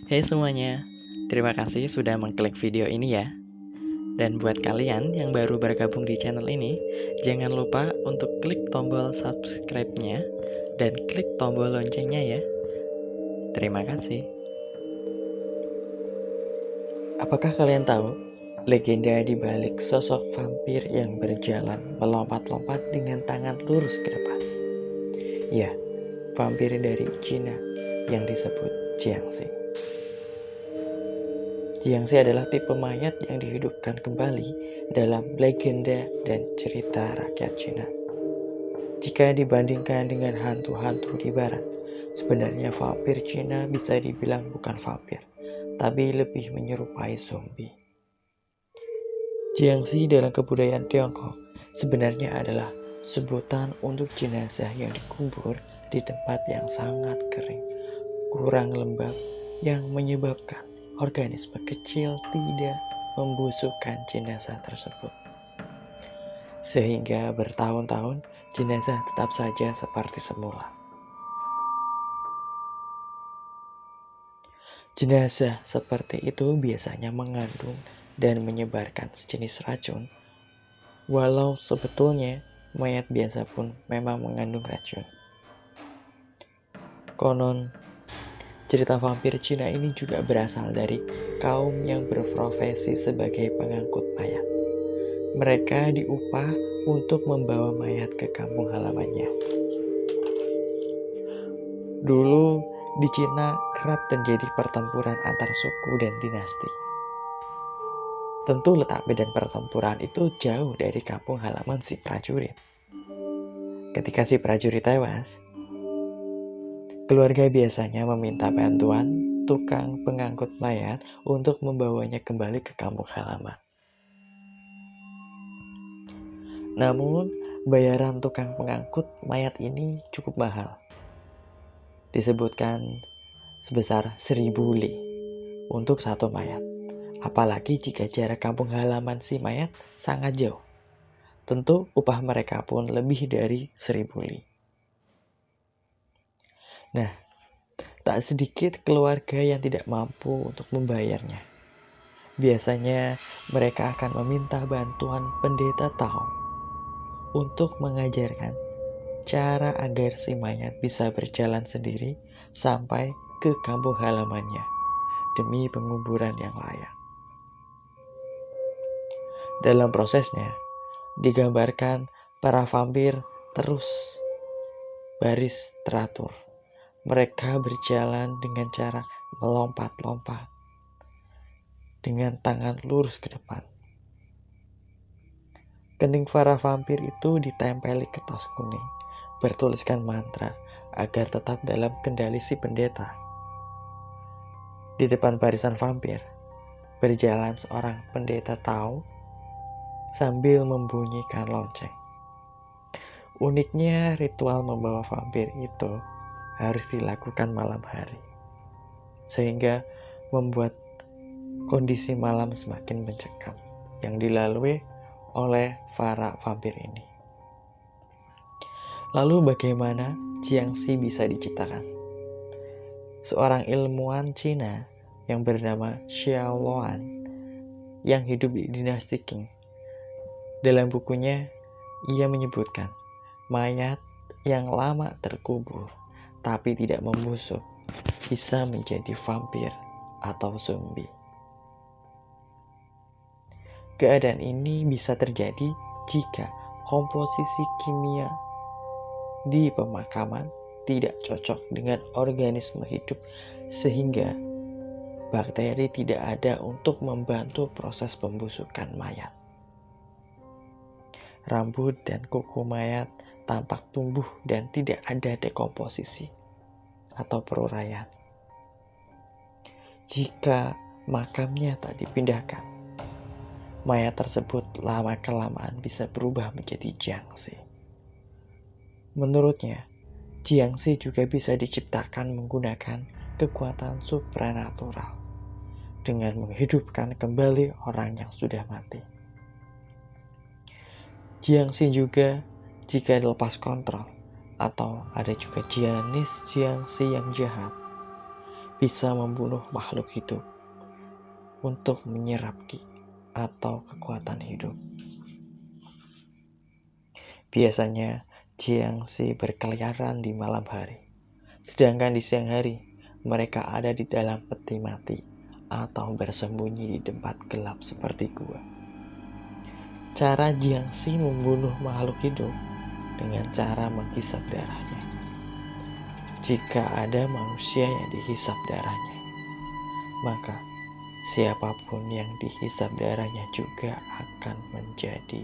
Hey semuanya, terima kasih sudah mengklik video ini ya. Dan buat kalian yang baru bergabung di channel ini, jangan lupa untuk klik tombol subscribe-nya dan klik tombol loncengnya ya. Terima kasih. Apakah kalian tahu legenda di balik sosok vampir yang berjalan melompat-lompat dengan tangan lurus ke depan? Ya, vampir dari Cina yang disebut Jiangxi. Jiangxi adalah tipe mayat yang dihidupkan kembali dalam legenda dan cerita rakyat Cina. Jika dibandingkan dengan hantu-hantu di barat, sebenarnya vampir Cina bisa dibilang bukan vampir, tapi lebih menyerupai zombie. Jiangxi dalam kebudayaan Tiongkok sebenarnya adalah sebutan untuk jenazah yang dikubur di tempat yang sangat kering, kurang lembab, yang menyebabkan organisme kecil tidak membusukkan jenazah tersebut. Sehingga bertahun-tahun jenazah tetap saja seperti semula. Jenazah seperti itu biasanya mengandung dan menyebarkan sejenis racun, walau sebetulnya mayat biasa pun memang mengandung racun. Konon, cerita vampir Cina ini juga berasal dari kaum yang berprofesi sebagai pengangkut mayat. Mereka diupah untuk membawa mayat ke kampung halamannya. Dulu di Cina kerap terjadi pertempuran antar suku dan dinasti. Tentu letak medan pertempuran itu jauh dari kampung halaman si prajurit. Ketika si prajurit tewas, keluarga biasanya meminta bantuan tukang pengangkut mayat untuk membawanya kembali ke kampung halaman. Namun, bayaran tukang pengangkut mayat ini cukup mahal. Disebutkan sebesar 1.000 li untuk satu mayat. Apalagi jika jarak kampung halaman si mayat sangat jauh. Tentu upah mereka pun lebih dari 1.000 li. Nah, tak sedikit keluarga yang tidak mampu untuk membayarnya. Biasanya mereka akan meminta bantuan pendeta Tao untuk mengajarkan cara agar si mayat bisa berjalan sendiri sampai ke kampung halamannya demi penguburan yang layak. Dalam prosesnya, digambarkan para vampir terus baris teratur. Mereka berjalan dengan cara melompat-lompat dengan tangan lurus ke depan. Kening para vampir itu ditempeli kertas kuning, bertuliskan mantra agar tetap dalam kendali si pendeta. Di depan barisan vampir, berjalan seorang pendeta Tao sambil membunyikan lonceng. Uniknya, ritual membawa vampir itu harus dilakukan malam hari, sehingga membuat kondisi malam semakin mencekam yang dilalui oleh para vampir ini. Lalu bagaimana Jiangxi bisa diciptakan? Seorang ilmuwan Cina yang bernama Xiao Luan yang hidup di dinasti Qing. Dalam bukunya, ia menyebutkan mayat yang lama terkubur tapi tidak membusuk bisa menjadi vampir atau zombie. Keadaan ini bisa terjadi jika komposisi kimia di pemakaman tidak cocok dengan organisme hidup sehingga bakteri tidak ada untuk membantu proses pembusukan mayat. Rambut dan kuku mayat tampak tumbuh dan tidak ada dekomposisi atau peruraian. Jika makamnya tak dipindahkan, mayat tersebut lama-kelamaan bisa berubah menjadi Jiangxi. Menurutnya, Jiangxi juga bisa diciptakan menggunakan kekuatan supranatural dengan menghidupkan kembali orang yang sudah mati. Jiangxi juga jika dilepas kontrol, atau ada juga jenis Jiangxi yang jahat, bisa membunuh makhluk hidup untuk menyerap ki atau kekuatan hidup. Biasanya Jiangxi berkeliaran di malam hari, sedangkan di siang hari mereka ada di dalam peti mati atau bersembunyi di tempat gelap seperti gua. Cara Jiangxi membunuh makhluk hidup dengan cara menghisap darahnya. Jika ada manusia yang dihisap darahnya, maka siapapun yang dihisap darahnya juga akan menjadi